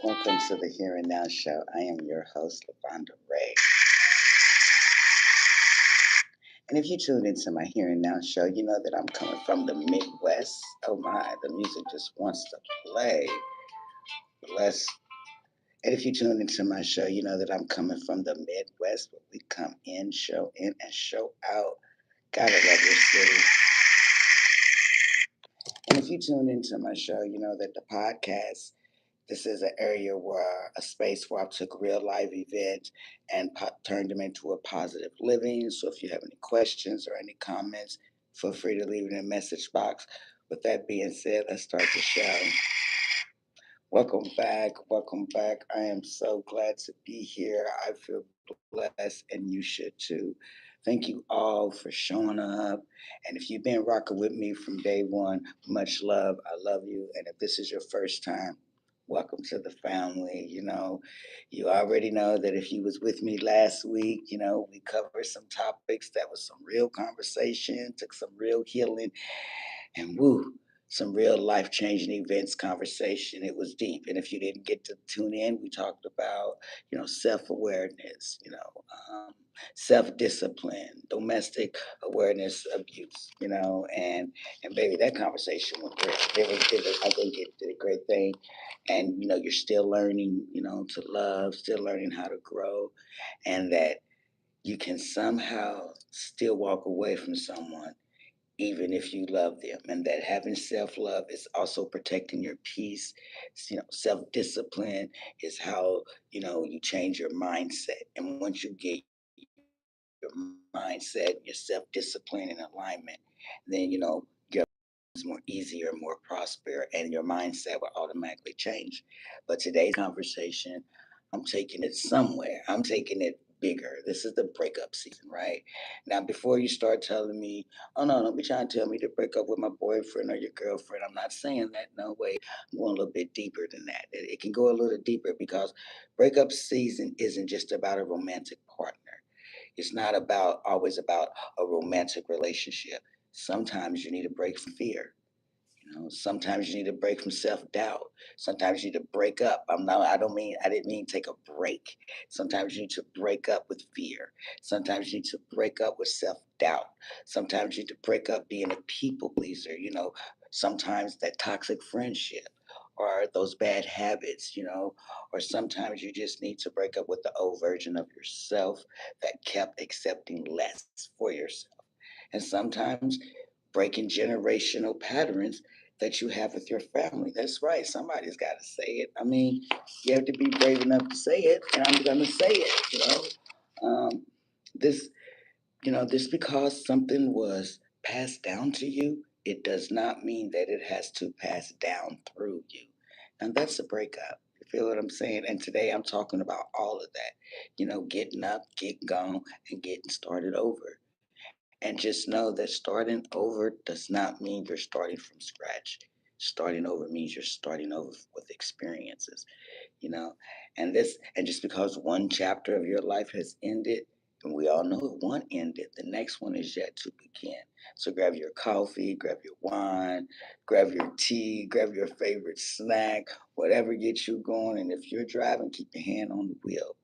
Welcome to the Here and Now Show. I am your host, Lavonda Ray. And if you tuned into my Here and Now Show, you know that I'm coming from the Midwest. Oh my, the music just wants to play. Bless. And if you tuned into my show, you know that I'm coming from the Midwest, but we come in, and show out. Gotta love your city. And if you tune into my show, you know that the podcast, this is an area where a space where I took real life events and turned them into a positive living. So if you have any questions or any comments, feel free to leave it in the message box. With that being said, let's start the show. Welcome back. Welcome back. I am so glad to be here. I feel blessed, and you should too. Thank you all for showing up. And if you've been rocking with me from day one, much love. I love you. And if this is your first time, welcome to the family. You already know that if you was with me last week, we covered some topics that was some real conversation, took some real healing, and woo, some real life changing events conversation. It was deep. And if you didn't get to tune in, we talked about, self awareness, self discipline, domestic awareness, abuse, and baby, that conversation went great. I think it did a great thing. And, you're still learning, to love, still learning how to grow, and that you can somehow still walk away from someone even if you love them, and that having self-love is also protecting your peace. Self-discipline is how you change your mindset, and once you get your mindset, your self-discipline in alignment, then your more easier, more prosper, and your mindset will automatically change. But today's conversation, I'm taking it somewhere. I'm taking it bigger. This is the breakup season, right? Now, before you start telling me, oh no, don't be trying to tell me to break up with my boyfriend or your girlfriend. I'm not saying that. No way. I'm going a little bit deeper than that. It can go a little deeper because breakup season isn't just about a romantic partner. It's not about always about a romantic relationship. Sometimes you need a break from fear. Sometimes you need a break from self doubt. Sometimes you need to break up. I didn't mean take a break. Sometimes you need to break up with fear. Sometimes you need to break up with self doubt. Sometimes you need to break up being a people pleaser. Sometimes that toxic friendship or those bad habits, or sometimes you just need to break up with the old version of yourself that kept accepting less for yourself. And sometimes breaking generational patterns that you have with your family. That's right. Somebody's got to say it. I mean, you have to be brave enough to say it, and I'm going to say it. This, just because something was passed down to you, it does not mean that it has to pass down through you. And that's a breakup. You feel what I'm saying? And today I'm talking about all of that. Getting up, getting gone, and getting started over. And just know that starting over does not mean you're starting from scratch. Starting over means you're starting over with experiences, you know. And just because one chapter of your life has ended, and we all know if one ended, the next one is yet to begin. So grab your coffee, grab your wine, grab your tea, grab your favorite snack, whatever gets you going. And if you're driving, keep your hand on the wheel.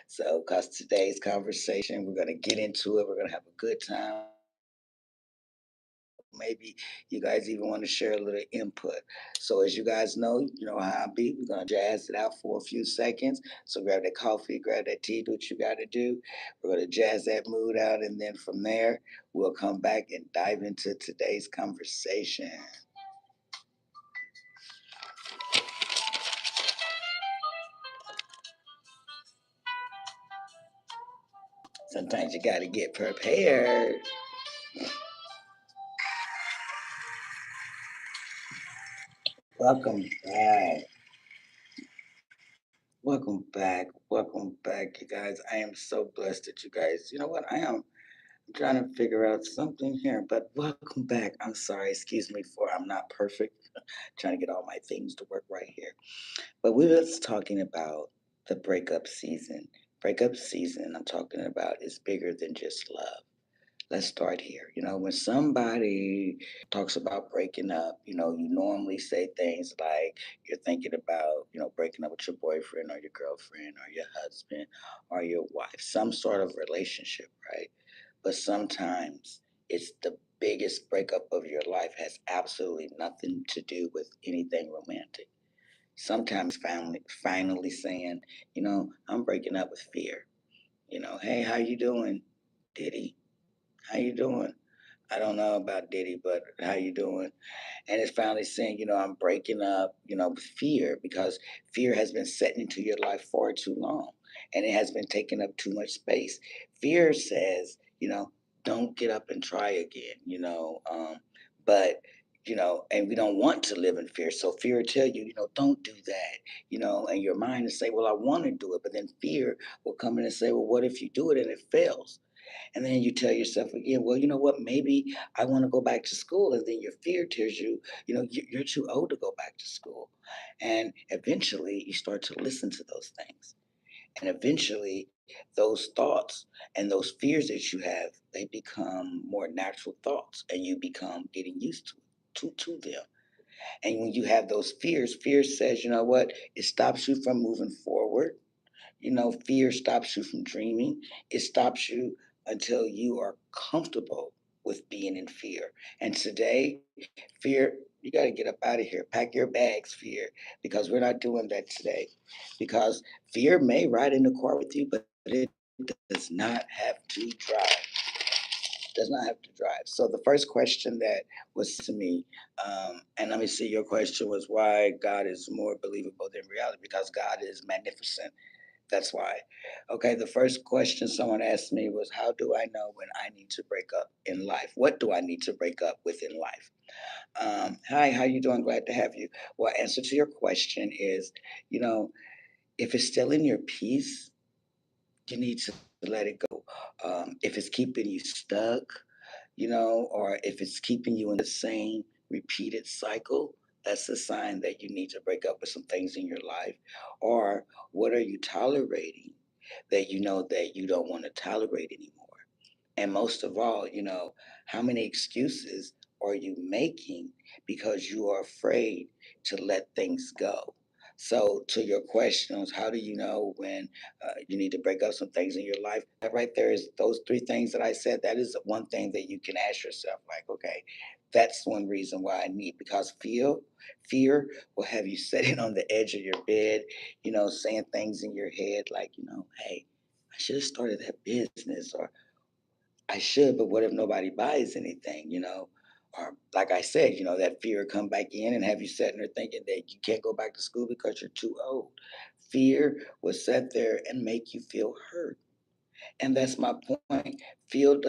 So, because today's conversation, we're going to get into it. We're going to have a good time. Maybe you guys even want to share a little input. So, as you guys know, you know how I be. We're going to jazz it out for a few seconds. So, grab that coffee, grab that tea, do what you got to do. We're going to jazz that mood out. And then from there, we'll come back and dive into today's conversation. Sometimes you got to get prepared. Welcome back. Welcome back, you guys. I am so blessed that you guys, you know what? I'm trying to figure out something here, but welcome back. I'm sorry, excuse me for I'm not perfect. Trying to get all my things to work right here. But we was talking about the breakup season. Breakup season I'm talking about is bigger than just love. Let's start here. When somebody talks about breaking up, you normally say things like you're thinking about, breaking up with your boyfriend or your girlfriend or your husband or your wife, some sort of relationship, right? But sometimes it's the biggest breakup of your life has absolutely nothing to do with anything romantic. Sometimes finally saying, I'm breaking up with fear. Hey, how you doing, Diddy? How you doing? I don't know about Diddy, but how you doing? And it's finally saying, I'm breaking up, with fear because fear has been setting into your life far too long and it has been taking up too much space. Fear says, don't get up and try again, but and we don't want to live in fear. So fear will tell you, don't do that, and your mind will say, well, I want to do it, but then fear will come in and say, well, what if you do it and it fails? And then you tell yourself again, well, you know what? Maybe I want to go back to school. And then your fear tells you, you're too old to go back to school. And eventually you start to listen to those things. And eventually those thoughts and those fears that you have, they become more natural thoughts and you become getting used to them. And when you have those fears, fear says, you know what? It stops you from moving forward. Fear stops you from dreaming. It stops you until you are comfortable with being in fear. And today, fear, you got to get up out of here. Pack your bags, fear, because we're not doing that today. Because fear may ride in the car with you, but it does not have to drive. Does not have to drive. So the first question that was to me, and let me see, your question was why God is more believable than reality, because God is magnificent. That's why. Okay, the first question someone asked me was, how do I know when I need to break up in life? What do I need to break up with in life? Hi, how you doing? Glad to have you. Well, answer to your question is, you know, if it's still in your peace, you need to let it go. If it's keeping you stuck, or if it's keeping you in the same repeated cycle, that's a sign that you need to break up with some things in your life. Or what are you tolerating that you know that you don't want to tolerate anymore? And most of all, how many excuses are you making because you are afraid to let things go? So, to your questions, how do you know when you need to break up some things in your life? That right there is those three things that I said. That is one thing that you can ask yourself, like, okay, that's one reason why I need, because fear will have you sitting on the edge of your bed, saying things in your head like, hey, I should have started that business, or I should, but what if nobody buys anything, Or like I said, that fear come back in and have you sitting there thinking that you can't go back to school because you're too old. Fear will sit there and make you feel hurt. And that's my point. Fear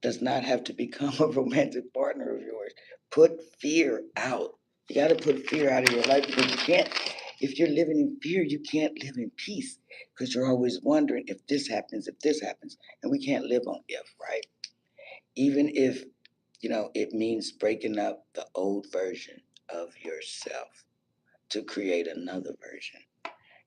does not have to become a romantic partner of yours. Put fear out. You got to put fear out of your life because you can't, if you're living in fear, you can't live in peace because you're always wondering if this happens. And we can't live on if, right? Even if, it means breaking up the old version of yourself to create another version.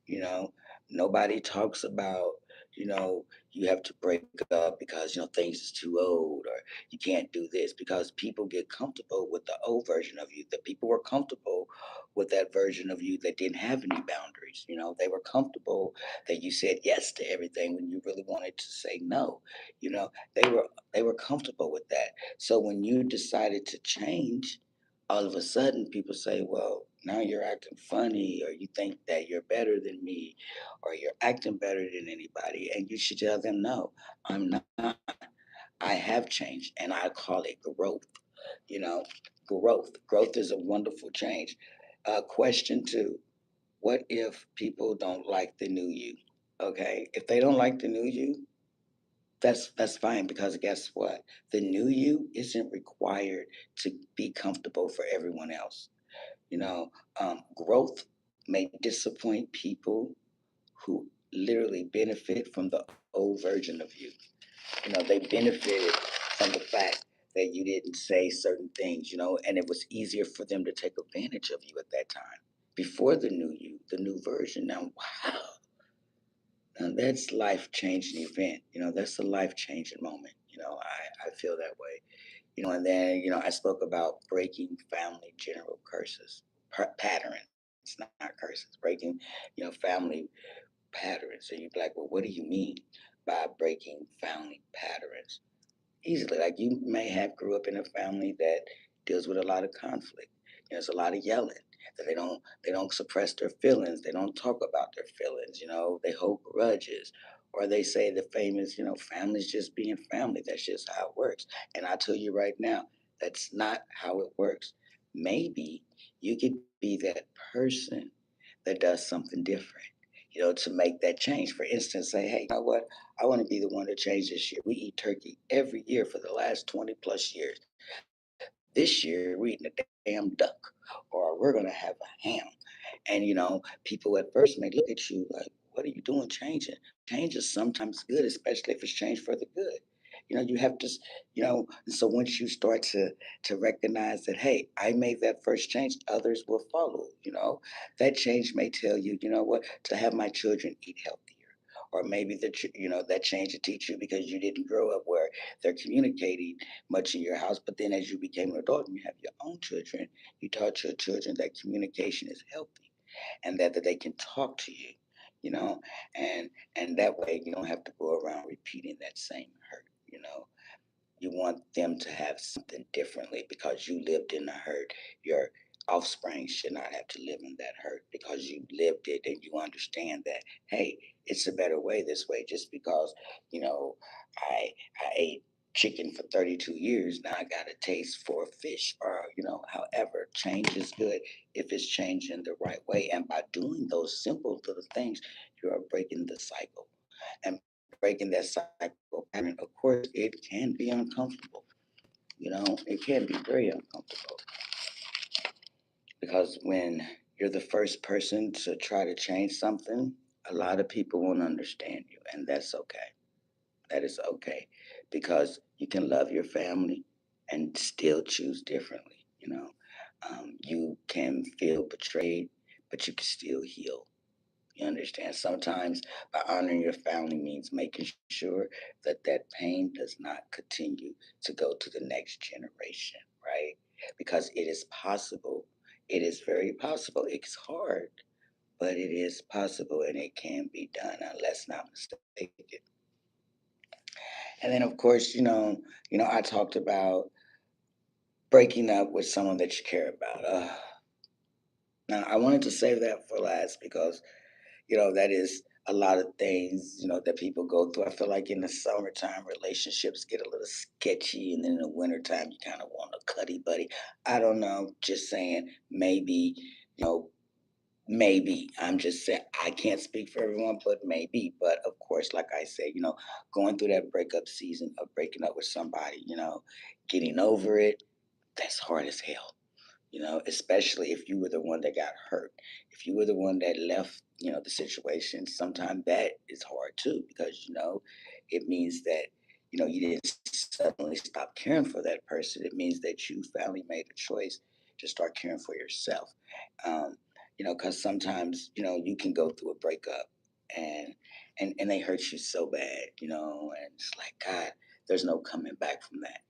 You know, nobody talks about, you know, you have to break up because, things is too old, or you can't do this, because people get comfortable with the old version of you. The people were comfortable with that version of you that didn't have any boundaries. They were comfortable that you said yes to everything when you really wanted to say no. You know, they were comfortable with that. So when you decided to change, all of a sudden people say, well, now you're acting funny, or you think that you're better than me, or you're acting better than anybody. And you should tell them, no, I'm not. I have changed, and I call it growth. You know, Growth is a wonderful change. Question two: what if people don't like the new you? Okay, if they don't like the new you, that's fine, because guess what? The new you isn't required to be comfortable for everyone else. Growth may disappoint people who literally benefit from the old version of you. They benefited from the fact that you didn't say certain things, and it was easier for them to take advantage of you at that time before the new you, the new version. Now, wow, That's life changing event. That's a life changing moment. I feel that way. And then I spoke about breaking family general curses, patterns, not curses. Breaking family patterns. And you'd be like, well, what do you mean by breaking family patterns? Easily. Like you may have grew up in a family that deals with a lot of conflict. There's a lot of yelling. That they don't suppress their feelings. They don't talk about their feelings. They hold grudges. Or they say the famous, family's just being family. That's just how it works. And I tell you right now, that's not how it works. Maybe you could be that person that does something different, to make that change. For instance, say, hey, you know what? I want to be the one to change this year. We eat turkey every year for the last 20 plus years. This year, we're eating a damn duck, or we're going to have a ham. And, people at first may look at you like, what are you doing changing? Change is sometimes good, especially if it's changed for the good. You have to, so once you start to recognize that, hey, I made that first change, others will follow. That change may tell you, you know what, to have my children eat healthier. Or maybe that change to teach you because you didn't grow up where they're communicating much in your house. But then as you became an adult and you have your own children, you taught your children that communication is healthy and that they can talk to you, you know, and that way you don't have to go around repeating that same hurt. You want them to have something differently because you lived in the hurt. Your offspring should not have to live in that hurt because you lived it and you understand that, hey, it's a better way this way just because, you know, I ate chicken for 32 years. Now I got a taste for fish or, however, change is good if it's changed in the right way. And by doing those simple little things, you are breaking the cycle. And breaking that cycle pattern, of course, it can be uncomfortable. It can be very uncomfortable because when you're the first person to try to change something, a lot of people won't understand you, and that's okay. That is okay because you can love your family and still choose differently. You can feel betrayed, but you can still heal. You understand? Sometimes by honoring your family means making sure that that pain does not continue to go to the next generation, right? Because it is possible. It is very possible. It's hard, but it is possible and it can be done. Now, let's not mistake it. And then, of course, I talked about breaking up with someone that you care about. Now, I wanted to save that for last because that is a lot of things, that people go through. I feel like in the summertime, relationships get a little sketchy, and then in the wintertime, you kind of want a cuddy buddy. I don't know, just saying, maybe, you know, maybe. I'm just saying, I can't speak for everyone, but maybe. But of course, like I say, going through that breakup season of breaking up with somebody, getting over it, that's hard as hell, especially if you were the one that got hurt. If you were the one that left, the situation, sometimes that is hard too, because, it means that, you didn't suddenly stop caring for that person. It means that you finally made a choice to start caring for yourself. Um, because sometimes, you can go through a breakup and, and they hurt you so bad, and it's like, God, there's no coming back from that.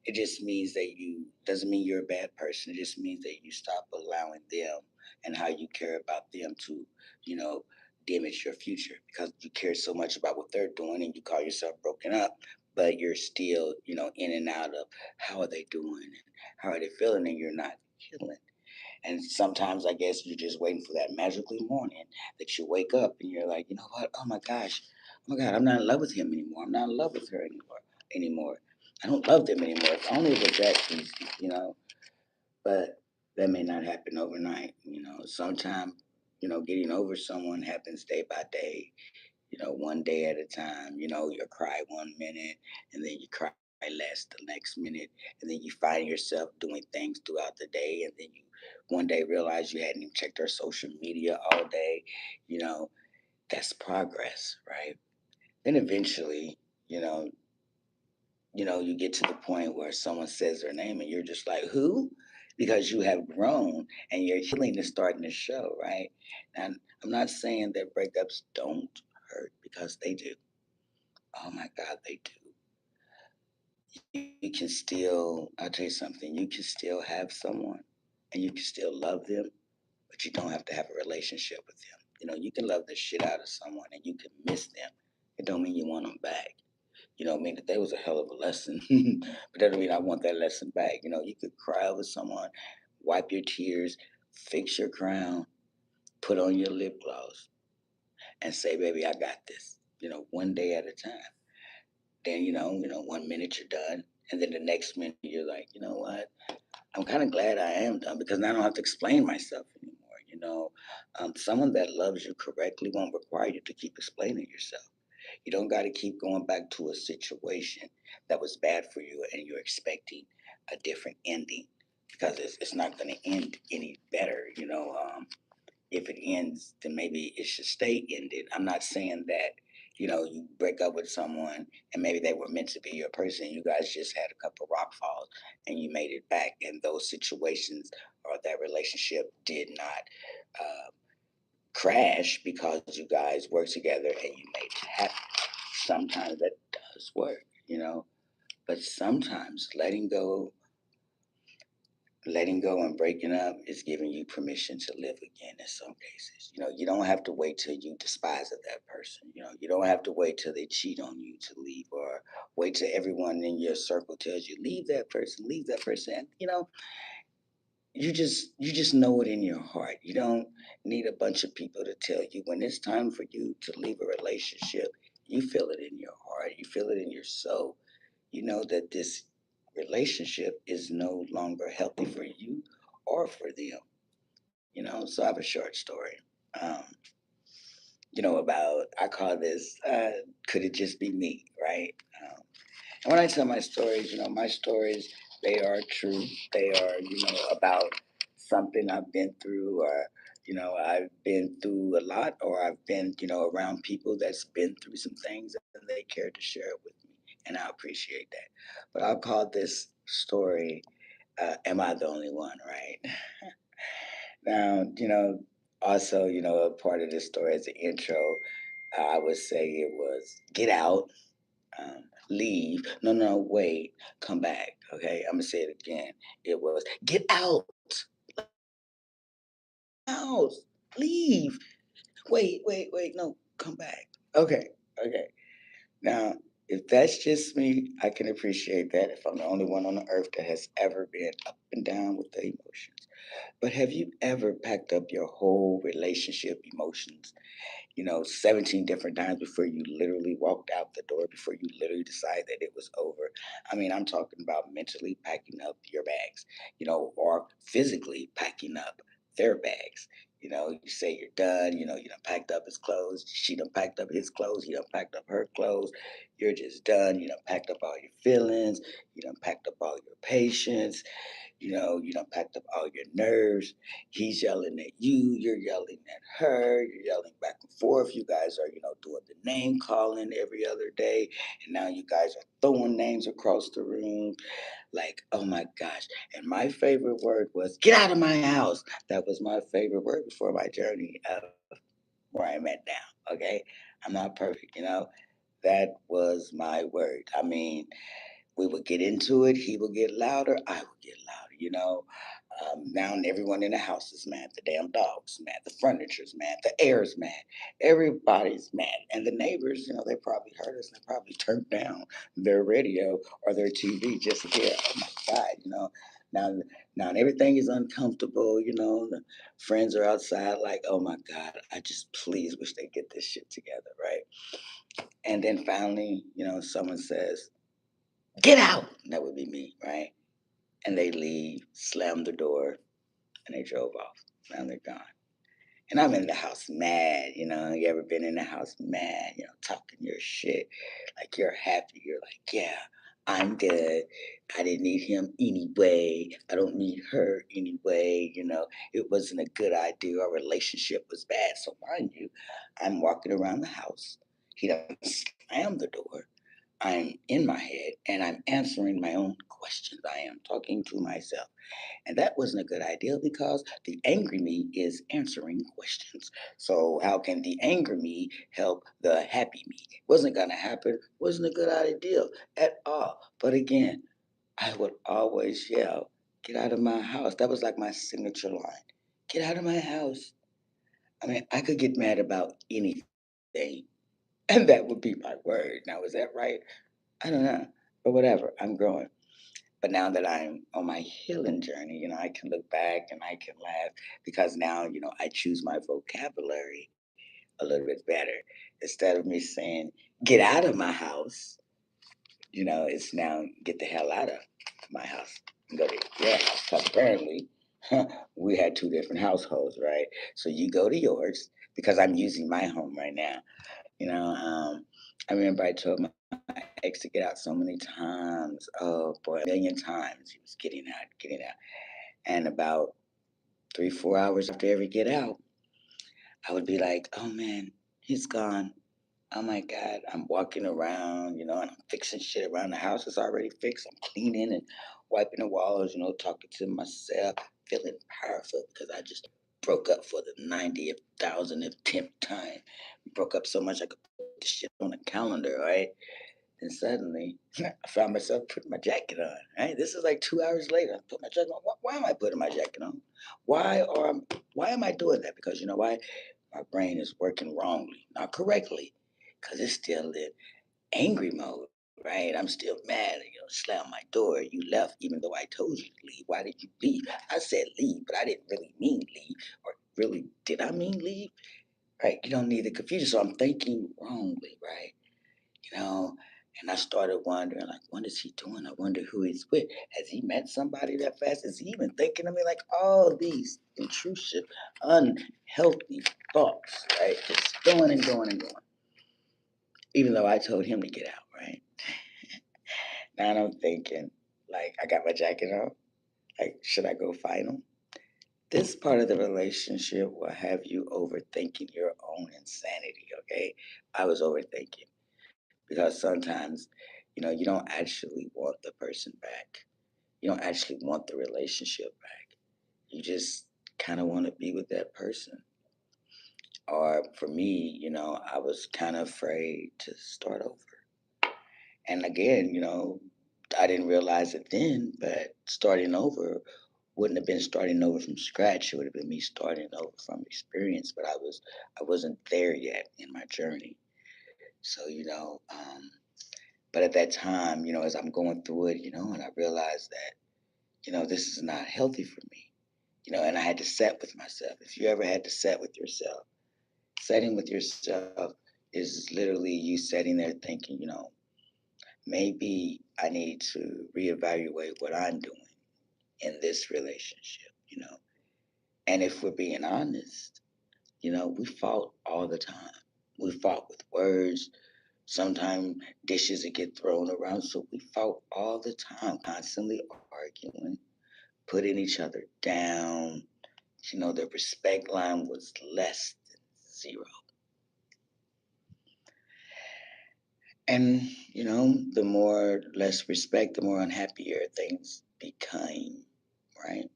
It just means that you doesn't mean you're a bad person. It just means that you stop allowing them and how you care about them to, you know, damage your future because you care so much about what they're doing and you call yourself broken up, but you're still, in and out of how are they doing and how are they feeling and you're not healing. And sometimes I guess you're just waiting for that magical morning that you wake up and you're like, you know what? Oh my gosh. Oh my God, I'm not in love with him anymore. I'm not in love with her anymore. I don't love them anymore. If only it was that easy. But that may not happen overnight. Sometimes, getting over someone happens day by day, one day at a time. You cry one minute and then you cry less the next minute. And then you find yourself doing things throughout the day. And then you one day realize you hadn't even checked our social media all day. You know, that's progress, right? Then eventually, you know, you get to the point where someone says their name and you're just like, who? Because you have grown and your healing is starting to show, right? And I'm not saying that breakups don't because they do. Oh my God, they do. You can still, I'll tell you something, you can still have someone and you can still love them, but you don't have to have a relationship with them. You can love the shit out of someone and you can miss them. It don't mean you want them back. I mean, that was a hell of a lesson, but that don't mean I want that lesson back. You could cry over someone, wipe your tears, fix your crown, put on your lip gloss, and say, "Baby, I got this." One day at a time. Then one minute you're done, and then the next minute you're like, you know what? I'm kind of glad I am done because now I don't have to explain myself anymore. Someone that loves you correctly won't require you to keep explaining yourself. You don't got to keep going back to a situation that was bad for you and you're expecting a different ending because it's not going to end any better. If it ends, then maybe it should stay ended. I'm not saying that, you break up with someone and maybe they were meant to be your person. You guys just had a couple rock falls and you made it back. And those situations or that relationship did not crash because you guys worked together and you made it happen. Sometimes that does work, but sometimes letting go and breaking up is giving you permission to live again in some cases. You don't have to wait till you despise of that person. You don't have to wait till they cheat on you to leave or wait till everyone in your circle tells you, leave that person. And, you just know it in your heart. You don't need a bunch of people to tell you when it's time for you to leave a relationship. You feel it in your heart. You feel it in your soul. You know that this relationship is no longer healthy for you or for them. So I have a short story. Um, about I call this could it just be me, right? Um, and when I tell my stories, my stories they are true. They are about something I've been through, or I've been through a lot, or I've been around people that's been through some things and they care to share it with me, and I appreciate that. But I'll call this story "Am I the Only One?" Right now, also a part of this story as an intro. I would say it was get out, leave. No, no, no, wait, come back. Okay, I'm gonna say it again. It was get out, house, leave. Wait, wait, wait. No, come back. Okay, okay. Now, if that's just me, I can appreciate that. If I'm the only one on the earth that has ever been up and down with the emotions. But have you ever packed up your whole relationship emotions 17 different times before you literally walked out the door, before you literally decided that it was over? I mean, I'm talking about mentally packing up your bags, or physically packing up their bags. You say you're done, you done packed up his clothes, she done packed up his clothes, he done packed up her clothes, you're just done, you done packed up all your feelings, you done packed up all your patience, you done packed up all your nerves. He's yelling at you, you're yelling at her, you're yelling back and forth. You guys are, doing the name calling every other day. And now you guys are throwing names across the room. Like, oh my gosh. And my favorite word was, get out of my house. That was my favorite word before my journey of where I'm at now. Okay. I'm not perfect, That was my word. I mean, we would get into it. He would get louder. I would get louder. Now everyone in the house is mad. The damn dog's mad. The furniture's mad. The air's mad. Everybody's mad. And the neighbors, they probably heard us. They probably turned down their radio or their TV just to hear. Oh my God, Now, now everything is uncomfortable. The friends are outside like, oh my God, I just please wish they get this shit together, right? And then finally, someone says, get out. That would be me, right? And they leave, slam the door, and they drove off. Now they're gone. And I'm in the house mad, You ever been in the house mad, talking your shit? Like you're happy. You're like, yeah, I'm good. I didn't need him anyway. I don't need her anyway. It wasn't a good idea. Our relationship was bad. So mind you, I'm walking around the house. He doesn't slam the door. I'm in my head and I'm answering my own questions. I am talking to myself. And that wasn't a good idea because the angry me is answering questions. So how can the angry me help the happy me? Wasn't gonna happen, wasn't a good idea at all. But again, I would always yell, get out of my house. That was like my signature line. Get out of my house. I mean, I could get mad about anything, and that would be my word. Now, is that right? I don't know. But whatever, I'm growing. But now that I'm on my healing journey, I can look back and I can laugh because now, I choose my vocabulary a little bit better. Instead of me saying, get out of my house, it's now get the hell out of my house and go to your house. Because apparently, we had two different households, right? So you go to yours because I'm using my home right now. I remember I told my ex to get out so many times. Oh boy, a million times he was getting out, getting out. And about 3, 4 hours after every get out, I would be like, oh man, he's gone. Oh my God, I'm walking around, and I'm fixing shit around the house. It's already fixed. I'm cleaning and wiping the walls, talking to myself, feeling powerful because I just broke up for the 90th, 1000th time. Broke up so much I could put the shit on the calendar, right? Then suddenly, I found myself putting my jacket on. Right, this is like 2 hours later. I put my jacket on. Why am I putting my jacket on? Why are why am I doing that? Because you know why? My brain is working wrongly, not correctly, because it's still in angry mode. Right, I'm still mad. Slam my door. You left, even though I told you to leave. Why did you leave? I said leave, but I didn't really mean leave. Or really, did I mean leave? Right, you don't need the confusion. So I'm thinking wrongly. Right, you know. And I started wondering, like, what is he doing? I wonder who he's with. Has he met somebody that fast? Is he even thinking of me? Like all these intrusive, unhealthy thoughts, right? Just going and going and going. Even though I told him to get out, right? Now I'm thinking, like, I got my jacket on. Like, should I go fight him? This part of the relationship will have you overthinking your own insanity, okay? I was overthinking because sometimes, you don't actually want the person back. You don't actually want the relationship back. You just kind of want to be with that person. Or for me, I was kind of afraid to start over. And again, I didn't realize it then, but starting over wouldn't have been starting over from scratch. It would have been me starting over from experience, but I wasn't there yet in my journey. So, but at that time, as I'm going through it, and I realized that, this is not healthy for me, and I had to set with myself. If you ever had to set with yourself, setting with yourself is literally you sitting there thinking, maybe I need to reevaluate what I'm doing in this relationship, And if we're being honest, we fought all the time. We fought with words. Sometimes dishes would get thrown around. So we fought all the time, constantly arguing, putting each other down. The respect line was less than zero. And, the more less respect, the more unhappier things became, right?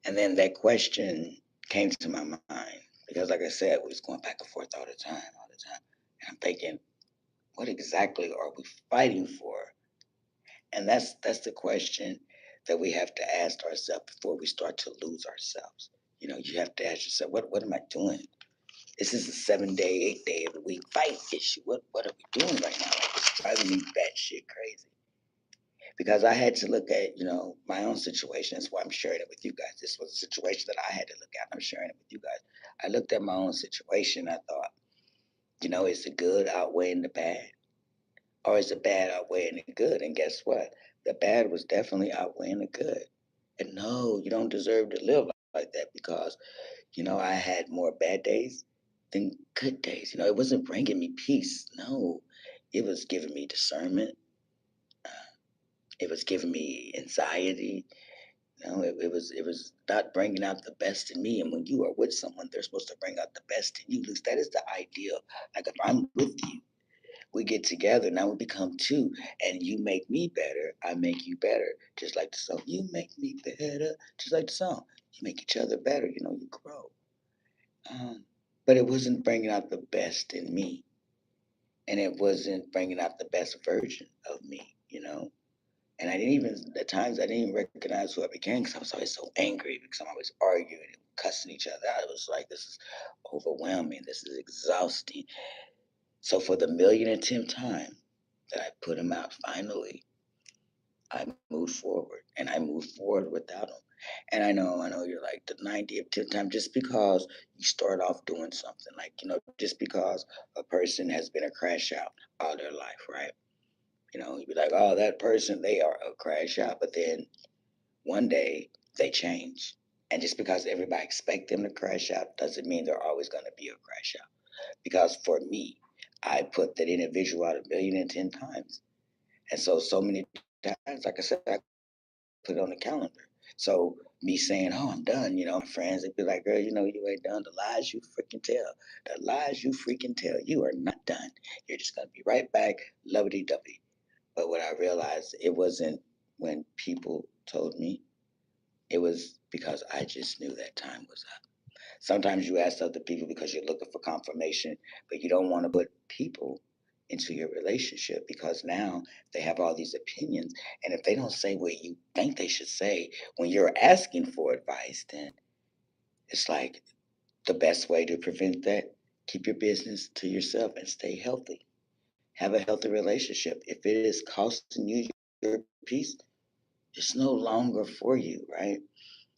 And then that question came to my mind because, like I said, we was going back and forth all the time, all the time. And I'm thinking, what exactly are we fighting for? And that's the question that we have to ask ourselves before we start to lose ourselves. You have to ask yourself, what am I doing? This is a 7 day, 8 day of the week fight issue. What are we doing right now? Like, it's driving me batshit crazy. Because I had to look at, my own situation. That's why I'm sharing it with you guys. This was a situation that I had to look at. I'm sharing it with you guys. I looked at my own situation. I thought, is the good outweighing the bad? Or is the bad outweighing the good? And guess what? The bad was definitely outweighing the good. And no, you don't deserve to live like that because, I had more bad days than good days. It wasn't bringing me peace. No, it was giving me discernment. It was giving me anxiety. It was not bringing out the best in me. And when you are with someone, they're supposed to bring out the best in you. At least that is the ideal. Like if I'm with you, We get together, now we become two, and you make me better, I make you better. Just like the song, you make me better. Just like the song, you make each other better. You grow. Um, but it wasn't bringing out the best in me, and it wasn't bringing out the best version of me. And I didn't even, at times, I didn't even recognize who I became because I was always so angry because I'm always arguing and cussing each other out. It was like, this is overwhelming. This is exhausting. So for the million and tenth time that I put him out, finally, I moved forward and I moved forward without him. And I know you're like the 90th, 10th time, just because you start off doing something like, just because a person has been a crash out all their life, right? You'd be like, oh, that person, they are a crash out. But then one day they change. And just because everybody expect them to crash out doesn't mean they're always going to be a crash out. Because for me, I put that individual out a million and 10 times. And so many times, like I said, I put it on the calendar. So me saying, oh, I'm done, my friends, they'd be like, girl, you ain't done. The lies you freaking tell. The lies you freaking tell. You are not done. You're just going to be right back, lovey dovey. But what I realized, it wasn't when people told me, it was because I just knew that time was up. Sometimes you ask other people because you're looking for confirmation, but you don't want to put people into your relationship because now they have all these opinions. And if they don't say what you think they should say when you're asking for advice, then it's like the best way to prevent that, keep your business to yourself and stay healthy. Have a healthy relationship. If it is costing you your peace, it's no longer for you, right?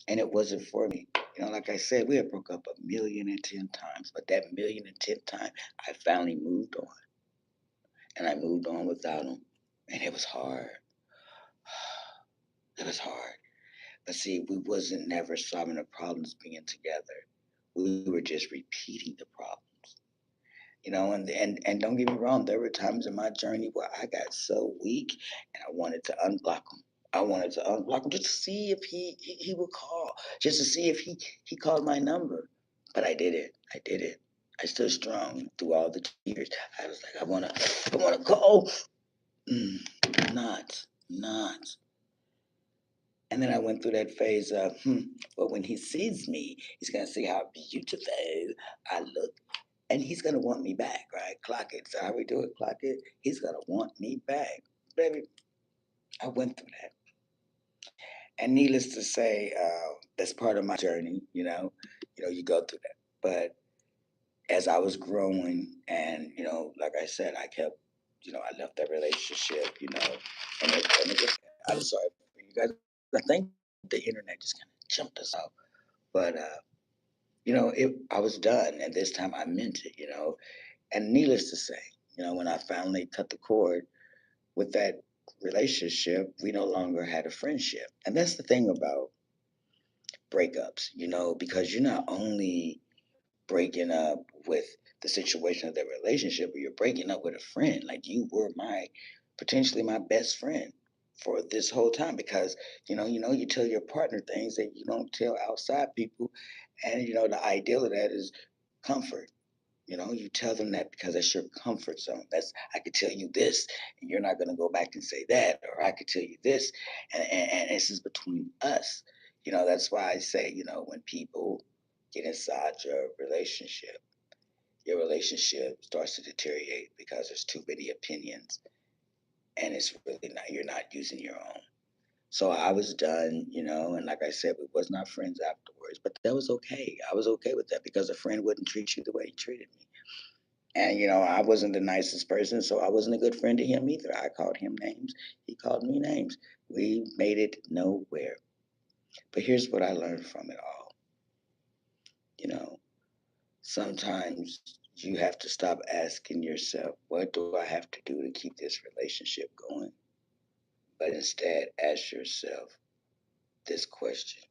And it wasn't for me. Like I said, we had broke up a million and 10 times, but that million and 10th time, I finally moved on, and I moved on without him, and it was hard. It was hard. But see, we wasn't never solving the problems being together. We were just repeating the problems. And don't get me wrong, there were times in my journey where I got so weak and I wanted to unblock him. I wanted to unblock him just to see if he would call, just to see if he called my number. But I did it. I did it. I stood strong through all the tears. I was like, I wanna call. Not. And then I went through that phase of, well, when he sees me, he's gonna see how beautiful I look, and he's gonna want me back, right? Clock it. So how we do it? Clock it. He's gonna want me back, baby. I went through that, and needless to say, that's part of my journey. You go through that. But as I was growing, and like I said, I kept, I left that relationship, and it was. I'm sorry for you guys. I think the internet just kind of jumped us out, but I was done, and this time I meant it. And needless to say, when I finally cut the cord with that relationship, we no longer had a friendship. And that's the thing about breakups, because you're not only breaking up with the situation of the relationship, but you're breaking up with a friend. Like, you were potentially my best friend for this whole time, because you tell your partner things that you don't tell outside people. And the ideal of that is comfort. You tell them that because that's your comfort zone. That's, I could tell you this, and you're not going to go back and say that, or I could tell you this, and this is between us. That's why I say, when people get inside your relationship starts to deteriorate because there's too many opinions, and it's really not, you're not using your own. So I was done, and like I said, we was not friends afterwards, but that was okay. I was okay with that because a friend wouldn't treat you the way he treated me. And I wasn't the nicest person, so I wasn't a good friend to him either. I called him names, he called me names. We made it nowhere. But here's what I learned from it all. You know, Sometimes you have to stop asking yourself, what do I have to do to keep this relationship going? But instead, ask yourself this question: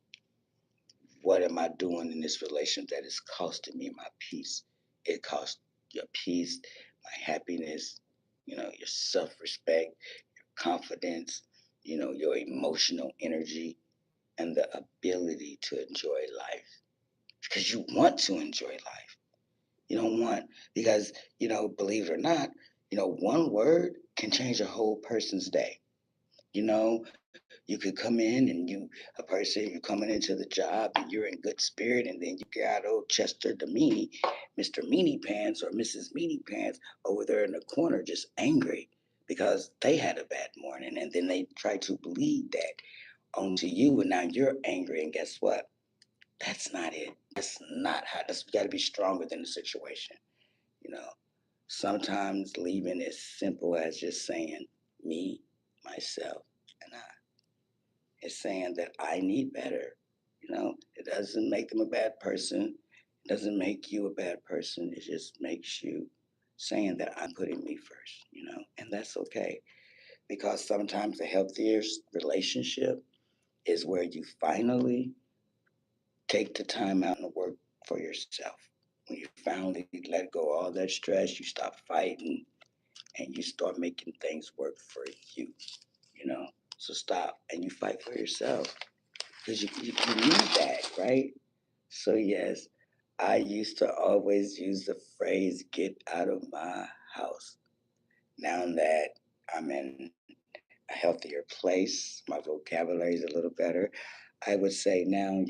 what am I doing in this relationship that is costing me my peace? It costs your peace, my happiness, your self respect, confidence, your emotional energy, and the ability to enjoy life. Because you want to enjoy life. You don't want, because, believe it or not, One word can change a whole person's day. You know, you could come in and a person, you're coming into the job and you're in good spirit, and then you got old Chester the Meanie, Mr. Meanie Pants or Mrs. Meanie Pants over there in the corner just angry because they had a bad morning. And then they try to believe that onto you, and now you're angry. And guess what? That's not it. That's not how. That's got to be stronger than the situation. You know, sometimes leaving is simple as just saying me, myself, and I. It's saying that I need better. It doesn't make them a bad person. It doesn't make you a bad person. It just makes you saying that I'm putting me first. And that's okay because sometimes the healthiest relationship is where you finally take the time out and work for yourself. When you finally let go all that stress, you stop fighting and you start making things work for you, you know. So stop and you fight for yourself because you need that, right? So, yes, I used to always use the phrase get out of my house. Now that I'm in a healthier place, my vocabulary is a little better. I would say now,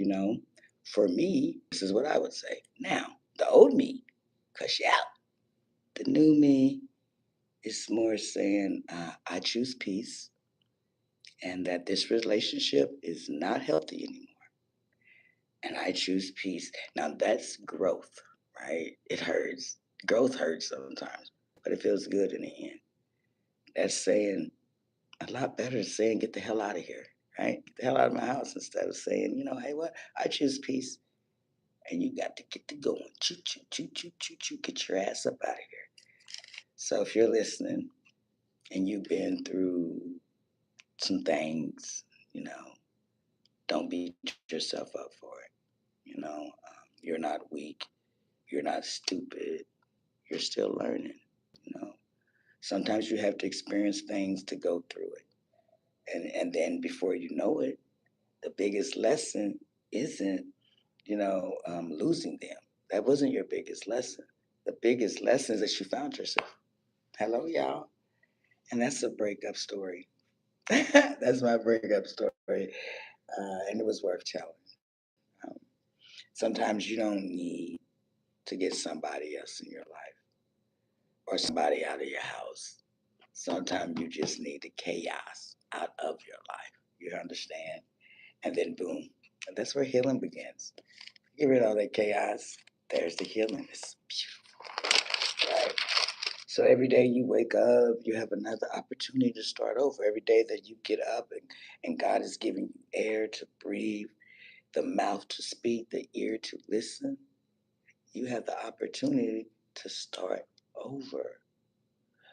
for me, this is what I would say. Now, the old me, cuss you out. The new me is more saying, I choose peace and that this relationship is not healthy anymore. And I choose peace. Now, that's growth, right? It hurts. Growth hurts sometimes, but it feels good in the end. That's saying a lot better than saying, get the hell out of here, right? Get the hell out of my house instead of saying, hey, what? I choose peace. And you got to get to going. Choo, choo, choo, choo, choo, choo. Get your ass up out of here. So if you're listening and you've been through some things, you know, don't beat yourself up for it. You're not weak. You're not stupid. You're still learning. You know, sometimes you have to experience things to go through it, and then before you know it, the biggest lesson isn't losing them. That wasn't your biggest lesson. The biggest lesson is that you found yourself. Hello, y'all, and that's a breakup story. That's my breakup story, and it was worth telling. Um, Sometimes you don't need to get somebody else in your life or somebody out of your house. Sometimes you just need the chaos out of your life. You understand? And then boom. And that's where healing begins. Get rid of all that chaos. There's the healing. It's beautiful. Right? So every day you wake up, you have another opportunity to start over. Every day that you get up and God is giving you air to breathe, the mouth to speak, the ear to listen, you have the opportunity to start over.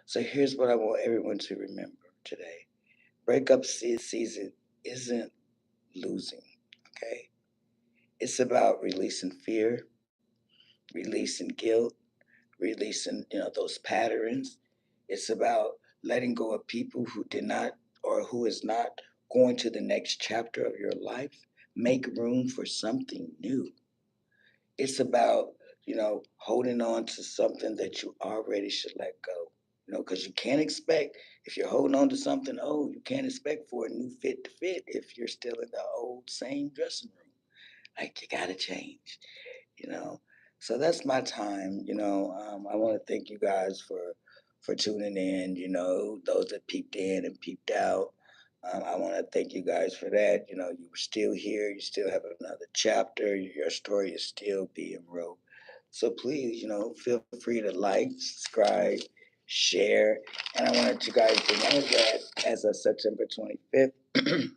So here's what I want everyone to remember today. Breakup season isn't losing, okay? It's about releasing fear, releasing guilt, releasing, those patterns. It's about letting go of people who did not or who is not going to the next chapter of your life. Make room for something new. It's about, holding on to something that you already should let go. Because you can't expect, if you're holding on to something old, you can't expect for a new fit to fit if you're still in the old same dressing room. Like, you got to change you know. So that's my time. I want to thank you guys for tuning in. Those that peeped in and peeped out. I want to thank you guys for that. You were still here. You still have another chapter. Your story is still being wrote. So please, feel free to like, subscribe, share. And I wanted you guys to know that as of September 25th,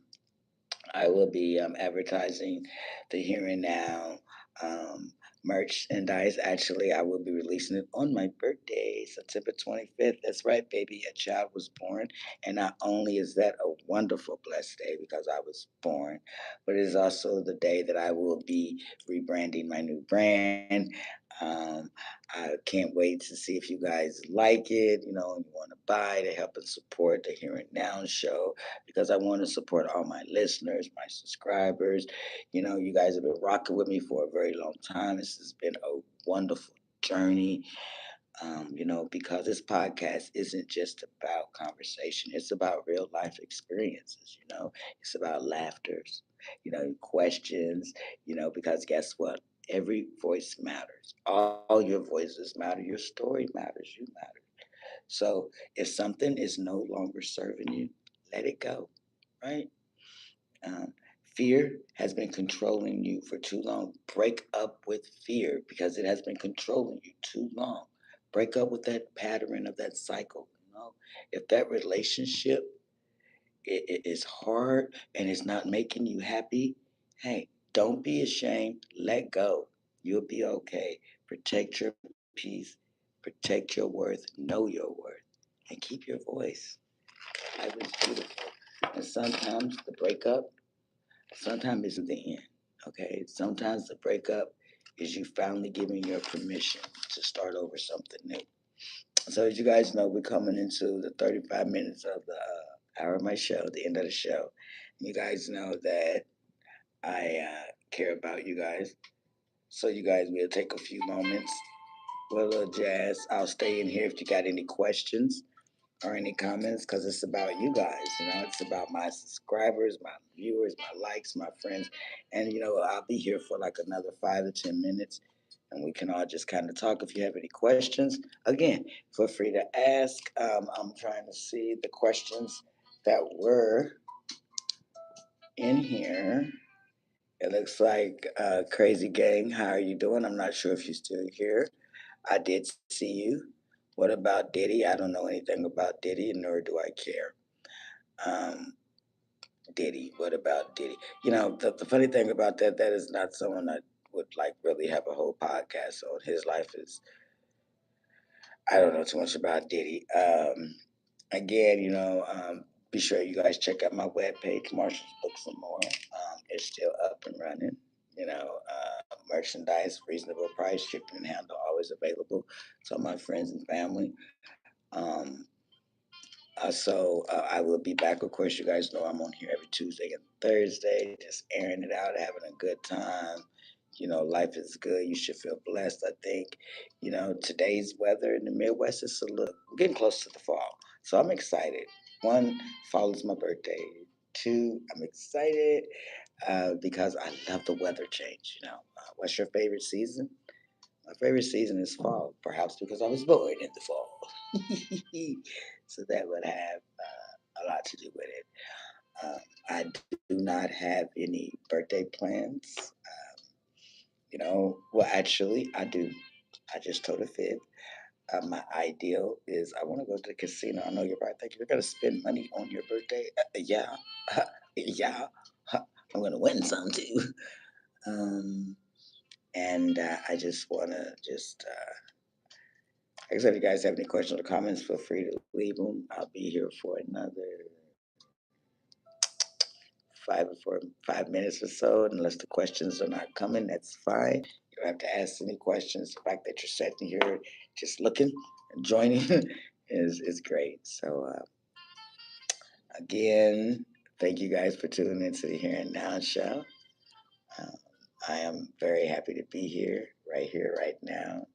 I will be advertising the Here and Now um, merchandise. Actually, I will be releasing it on my birthday, September 25th. That's right, baby. A child was born. And not only is that a wonderful, blessed day because I was born, but it is also the day that I will be rebranding my new brand. Um, I can't wait to see if you guys like it, and you want to buy to help and support the Here and Now show because I want to support all my listeners, my subscribers. You guys have been rocking with me for a very long time. This has been a wonderful journey. Because this podcast isn't just about conversation, it's about real life experiences. It's about laughters, questions, because guess what? Every voice matters. All your voices matter. Your story matters. You matter. So if something is no longer serving you, let it go, right? Um, Fear has been controlling you for too long. Break up with fear because it has been controlling you too long. Break up with that pattern of that cycle. If that relationship is hard and it's not making you happy, hey, don't be ashamed. Let go. You'll be okay. Protect your peace. Protect your worth. Know your worth, and keep your voice. Life is beautiful. And sometimes the breakup sometimes isn't the end. Okay. Sometimes the breakup is you finally giving your permission to start over something new. So as you guys know, we're coming into the 35 minutes of the hour of my show, the end of the show. You guys know that I care about you guys. So you guys will take a few moments with a little jazz. I'll stay in here if you got any questions or any comments because it's about you guys. It's about my subscribers, my viewers, my likes, my friends. And, I'll be here for like another 5 to 10 minutes and we can all just kind of talk. If you have any questions, again, feel free to ask. I'm trying to see the questions that were in here. It looks like Crazy Gang. How are you doing? I'm not sure if you're still here. I did see you. What about Diddy? I don't know anything about Diddy, nor do I care. Um, Diddy. What about Diddy? The funny thing about that is not someone I would like really have a whole podcast on. His life is, I don't know too much about Diddy. Again, be sure you guys check out my webpage, Marshall's Books and More. It's still up and running. Merchandise, reasonable price, shipping and handle always available to my friends and family. Um, I will be back. Of course, you guys know I'm on here every Tuesday and Thursday, just airing it out, having a good time. Life is good. You should feel blessed. I think, today's weather in the Midwest is we're getting close to the fall. So I'm excited. One, fall is my birthday. Two, I'm excited because I love the weather change. What's your favorite season? My favorite season is fall, perhaps because I was born in the fall. So that would have a lot to do with it. I do not have any birthday plans. Well, actually, I do. I just told a fib. My ideal is I want to go to the casino. I know you're right. Think you're going to spend money on your birthday? Yeah. Yeah. I'm going to win some too. Um, and I just want to like I said, if you guys have any questions or comments, feel free to leave them. I'll be here for another 5 minutes or so, unless the questions are not coming. That's fine. You don't have to ask any questions. The fact that you're sitting here just looking and joining is great. So again, thank you guys for tuning into the Here and Now show. Uh, I am very happy to be here, right now.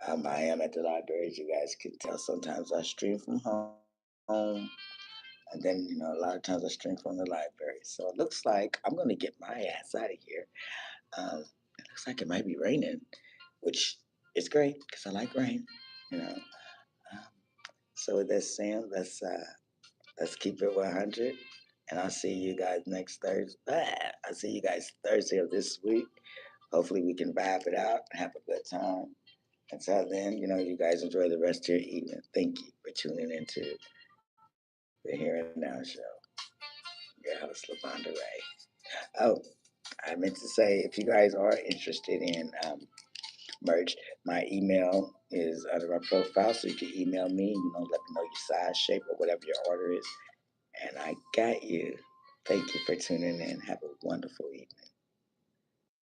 I am at the library, as you guys can tell. Sometimes I stream from home, and then a lot of times I stream from the library. So it looks like I'm gonna get my ass out of here. Um, it looks like it might be raining, which is great because I like rain. You know. Um, so with that saying, let's keep it 100, and I'll see you guys next Thursday. I'll see you guys Thursday of this week. Hopefully we can vibe it out and have a good time. Until then, you guys enjoy the rest of your evening. Thank you for tuning into the Here and Now show. Your host, Lavonda Ray. Oh, I meant to say, if you guys are interested in merch, my email is under my profile, so you can email me. Let me know your size, shape, or whatever your order is, and I got you. Thank you for tuning in. Have a wonderful evening.